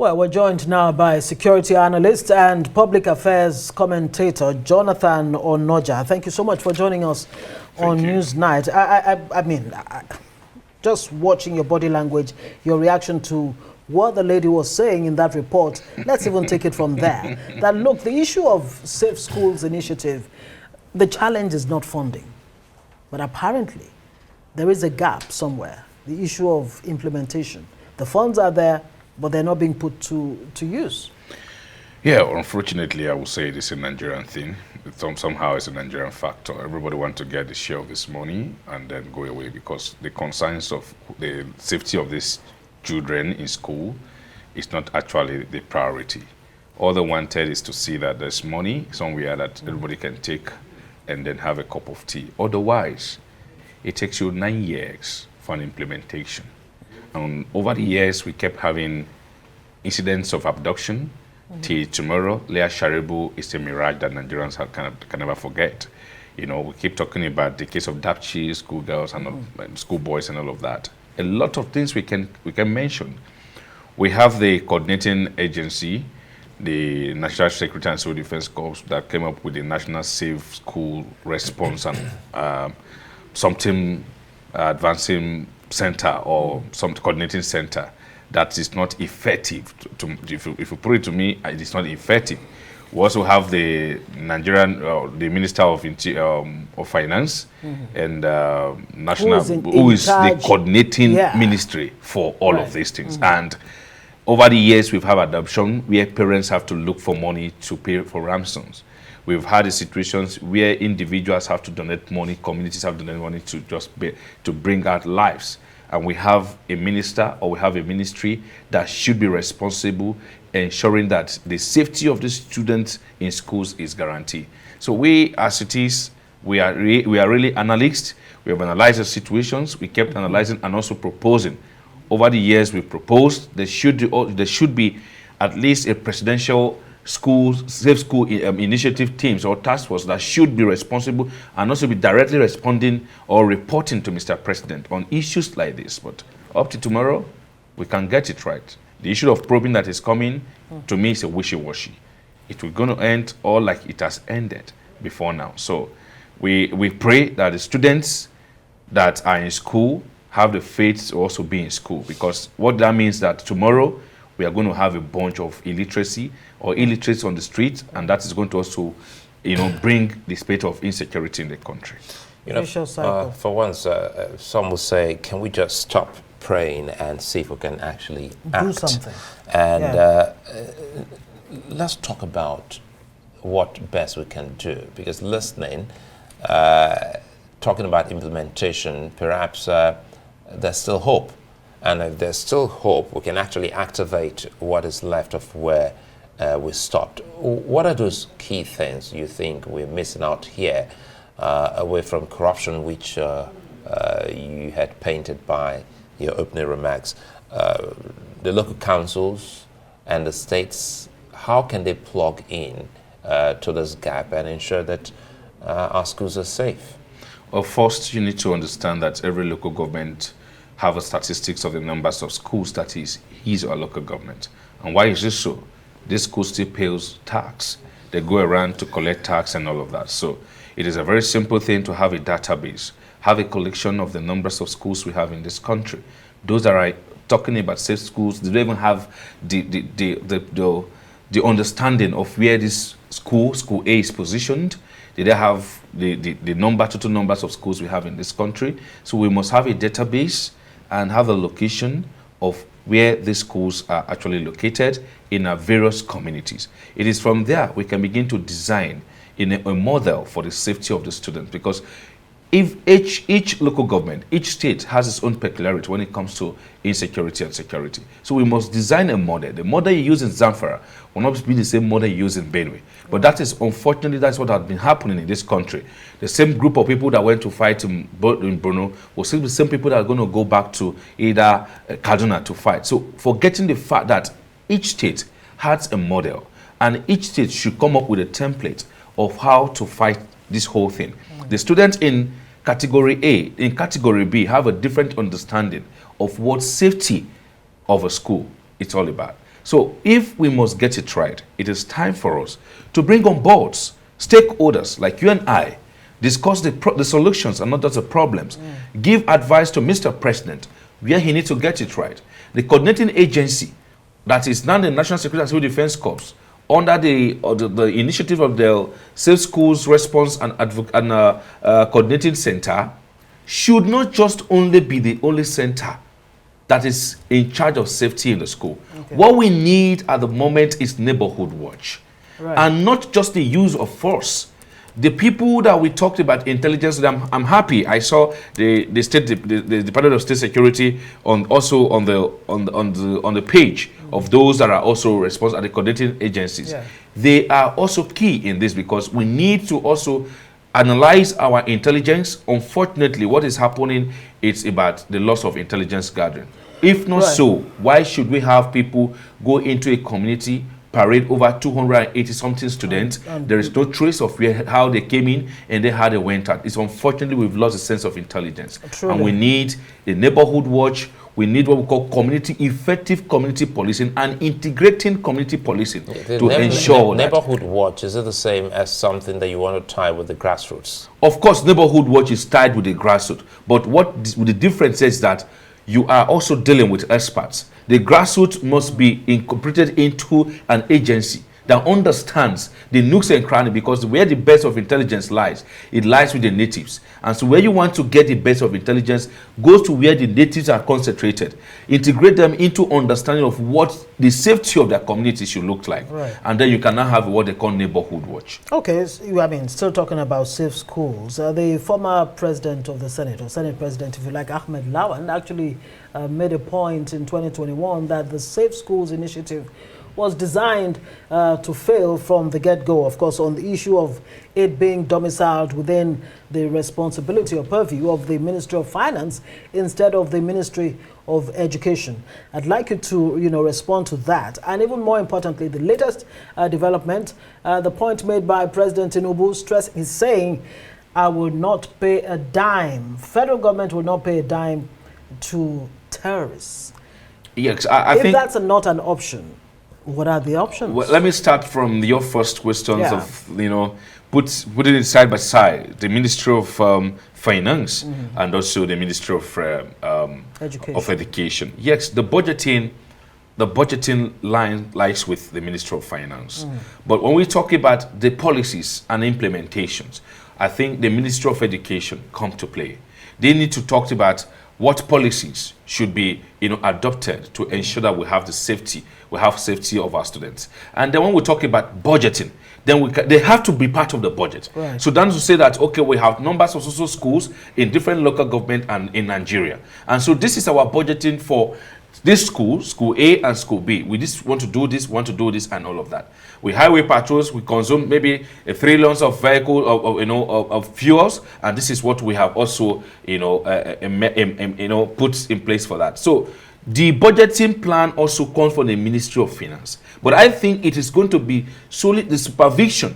Well, we're joined now by security analyst and public affairs commentator Jonathan Onoja. Thank you so much for joining us on Newsnight. I mean, just watching your body language, your reaction to what the lady was saying in that report, let's even take it from there. That look, the issue of Safe Schools initiative, the challenge is not funding, but apparently there is a gap somewhere, the issue of implementation. The funds are there, but they're not being put to use. Yeah, unfortunately, I would say it is a Nigerian thing. Somehow it's a Nigerian factor. Everybody wants to get the share of this money and then go away because the concerns of the safety of these children in school is not actually the priority. All they wanted is to see that there's money somewhere that everybody can take and then have a cup of tea. Otherwise, it takes you 9 years for an implementation. And over the years, we kept having incidents of abduction. Till tomorrow, Leah Sharibu is a mirage that Nigerians can never forget. You know, we keep talking about the case of Dapchi, schoolgirls and schoolboys and all of that. A lot of things we can mention. We have the coordinating agency, the National Security and Civil Defense Corps, that came up with the National Safe School Response and something advancing center or some coordinating center that is not effective. If you put it to me, it is not effective. We also have the Nigerian, the Minister of Finance and National, who is the coordinating ministry for all of these things. And over the years, we've had adoption where parents have to look for money to pay for ransoms. We've had the situations where individuals have to donate money, communities have to donate money to bring out lives. And we have a minister or we have a ministry that should be responsible ensuring that the safety of the students in schools is guaranteed. So we as it is, we are really analysts. We have analyzed the situations. We kept analyzing and also proposing. Over the years, we proposed there should be at least a presidential safe school initiative teams or task force that should be responsible and also be directly responding or reporting to Mr. President on issues like this. But up to tomorrow, we can get it right. The issue of probing that is coming, to me, is a wishy-washy. It will going to end all like it has ended before now. So we pray that the students that are in school have the faith to also be in school, because what that means that tomorrow we are going to have a bunch of illiteracy or illiterates on the street, and that is going to also, bring the spate of insecurity in the country. For once, some will say, can we just stop praying and see if we can actually do something? And let's talk about what best we can do, because listening, talking about implementation, perhaps there's still hope. And if there's still hope, we can actually activate what is left of where we stopped. What are those key things you think we're missing out here, away from corruption, which you had painted by your opening remarks? The local councils and the states, how can they plug in to this gap and ensure that our schools are safe? Well, first, you need to understand that every local government have a statistics of the numbers of schools that is his or local government. And why is this so? This school still pays tax. They go around to collect tax and all of that. So it is a very simple thing to have a database, have a collection of the numbers of schools we have in this country. Those that are talking about safe schools, they don't even have the understanding of where this school A is positioned. They don't have the total numbers of schools we have in this country. So we must have a database and have a location of where these schools are actually located in our various communities. It is from there we can begin to design in a model for the safety of the students, because if each local government, each state has its own peculiarity when it comes to insecurity and security. So we must design a model. The model you use in Zamfara will not be the same model you use in Benue. But that is, unfortunately, that's what has been happening in this country. The same group of people that went to fight in Bruno will still be the same people that are going to go back to either Kaduna to fight. So forgetting the fact that each state has a model, and each state should come up with a template of how to fight this whole thing. The students in category A, in category B, have a different understanding of what safety of a school is all about. So if we must get it right, it is time for us to bring on board stakeholders like you and I, discuss the solutions and not just the problems, give advice to Mr. President where he needs to get it right. The coordinating agency that is now the National Security and Civil Defense Corps, under the initiative of the Safe Schools Response and Coordinating Center, should not just only be the only center that is in charge of safety in the school. Okay. What we need at the moment is neighborhood watch, and not just the use of force. The people that we talked about intelligence, I'm happy. I saw the Department of State Security on the page of those that are also responsible at the coordinating agencies. Yeah. They are also key in this because we need to also analyze our intelligence. Unfortunately, what is happening is about the loss of intelligence gathering. If not so, why should we have people go into a community, parade over 280 something students? There is no trace of how they came in and then how they went out. It's unfortunately we've lost a sense of intelligence. Truly. And we need a neighborhood watch. We need what we call effective community policing and integrating community policing to ensure that neighborhood watch, is it the same as something that you want to tie with the grassroots? Of course, neighborhood watch is tied with the grassroots, but what the difference is that you are also dealing with experts. The grassroots must be incorporated into an agency that understands the nooks and crannies, because where the best of intelligence lies, it lies with the natives. And so where you want to get the best of intelligence goes to where the natives are concentrated. Integrate them into understanding of what the safety of their community should look like. Right. And then you can now have what they call neighborhood watch. Okay, so, still talking about safe schools. The former president of the Senate, or Senate president, if you like, Ahmed Lawan, actually made a point in 2021 that the Safe Schools initiative was designed to fail from the get-go, of course, on the issue of it being domiciled within the responsibility or purview of the Ministry of Finance instead of the Ministry of Education. I'd like you to, respond to that. And even more importantly, the latest development, the point made by President Tinubu, he's saying, I will not pay a dime. Federal government will not pay a dime to terrorists. Yes, I think that's not an option, what are the options? Well, let me start from your first questions of, put it side by side. The Ministry of Finance and also the Ministry of Education. Yes, the budgeting line lies with the Ministry of Finance. But when we talk about the policies and implementations, I think the Ministry of Education come to play. They need to talk about what policies should be adopted to ensure that we have the safety of our students. And then when we talk about budgeting, then they have to be part of the budget. Right. So that's to say that, okay, we have numbers of social schools in different local government and in Nigeria. And so this is our budgeting for this school A and school B. We just want to do this, and all of that. We highway patrols, we consume maybe 3 loans of vehicle of fuels, and this is what we have also put in place for that. So the budgeting plan also comes from the Ministry of Finance, but I think it is going to be solely the supervision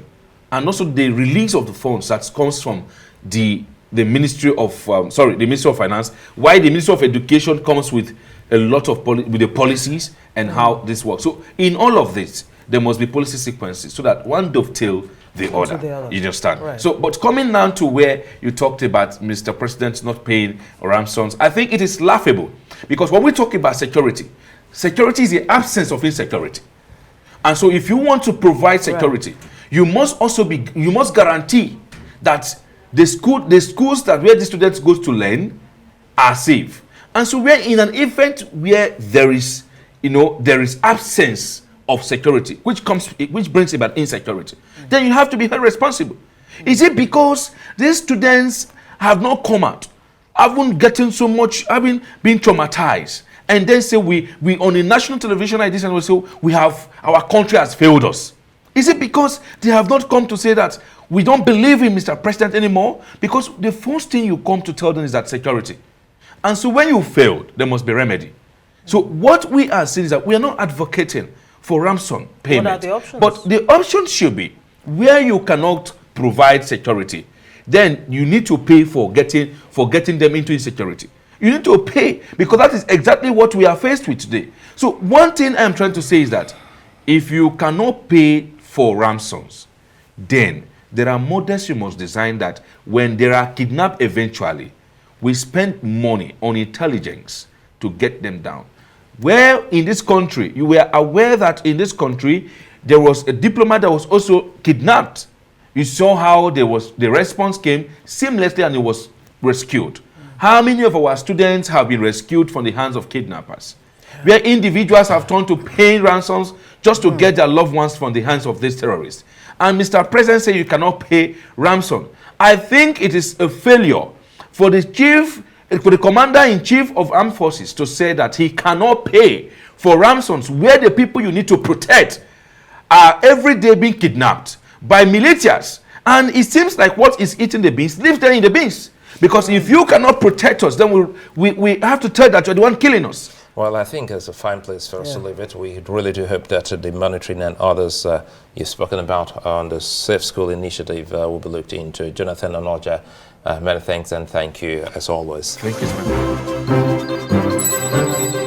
and also the release of the funds that comes from the Ministry of the Ministry of Finance. Why the Ministry of Education comes with a lot of with the policies and how this works. So in all of this, there must be policy sequences so that one dovetail the other. You understand? Right. So, but coming down to where you talked about Mr. President not paying ransoms, I think it is laughable, because when we talk about security is the absence of insecurity. And so if you want to provide security, you must guarantee that the schools that where the students go to learn are safe. And so we're in an event where there is absence of security, which brings about insecurity. Then you have to be held responsible. Is it because these students have not come out, haven't gotten so much, having been traumatized, and then say we on the national television like this, and we say our country has failed us? Is it because they have not come to say that we don't believe in Mr. President anymore? Because the first thing you come to tell them is that security. And so when you failed, there must be remedy. So what we are saying is that we are not advocating for ransom payment. What are the options? But the options should be where you cannot provide security, then you need to pay for getting them into insecurity. You need to pay, because that is exactly what we are faced with today. So one thing I'm trying to say is that if you cannot pay for ransoms, then there are models you must design that when there are kidnapped eventually, we spend money on intelligence to get them down. Where in this country, you were aware that in this country, there was a diplomat that was also kidnapped. You saw how the response came seamlessly and he was rescued. How many of our students have been rescued from the hands of kidnappers? Where individuals have turned to paying ransoms just to get their loved ones from the hands of these terrorists. And Mr. President said you cannot pay ransom. I think it is a failure for the commander-in-chief of armed forces to say that he cannot pay for ransoms where the people you need to protect are every day being kidnapped by militias. And it seems like what is eating the beans lives there in the beans. Because if you cannot protect us, then we have to tell that you're the one killing us. Well, I think it's a fine place for us to leave it. We really do hope that the monitoring and others you've spoken about on the Safe School initiative will be looked into. Jonathan Onoja, many thanks and thank you as always. Thank you, man.